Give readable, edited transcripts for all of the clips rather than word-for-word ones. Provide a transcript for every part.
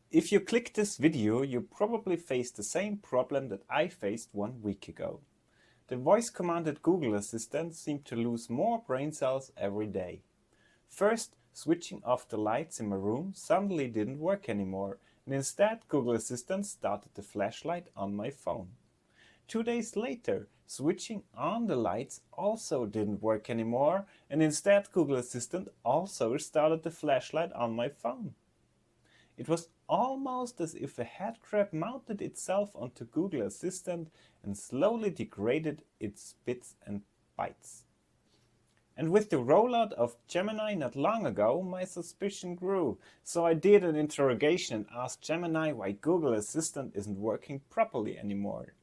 If you click this video, you probably face the same problem that I faced 1 week ago. The voice-commanded Google Assistant seemed to lose more brain cells every day. First, switching off the lights in my room suddenly didn't work anymore, and instead Google Assistant started the flashlight on my phone. 2 days later, switching on the lights also didn't work anymore, and instead Google Assistant also started the flashlight on my phone. It was almost as if a headcrab mounted itself onto Google Assistant and slowly degraded its bits and bytes. And with the rollout of Gemini not long ago, my suspicion grew, so I did an interrogation and asked Gemini why Google Assistant isn't working properly anymore.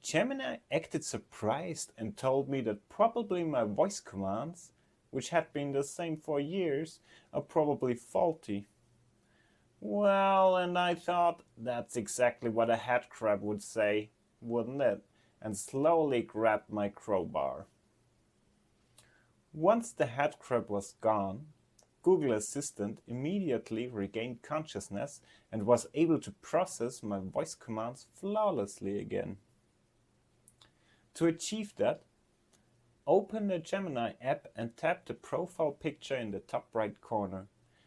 Gemini acted surprised and told me that probably my voice commands, which had been the same for years, are probably faulty. Well, and I thought that's exactly what a headcrab would say, wouldn't it? And slowly grabbed my crowbar. Once the headcrab was gone, Google Assistant immediately regained consciousness and was able to process my voice commands flawlessly again. To achieve that, open the Gemini app and tap the profile picture in the top right corner.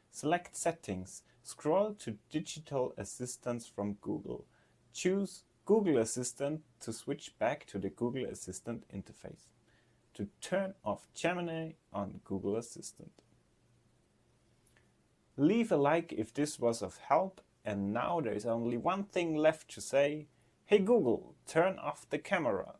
Select Settings, scroll to Digital Assistants from Google. Choose Google Assistant to switch back to the Google Assistant interface. To turn off Gemini on Google Assistant. Leave a like if this was of help, and now there is only one thing left to say. Hey Google, turn off the camera.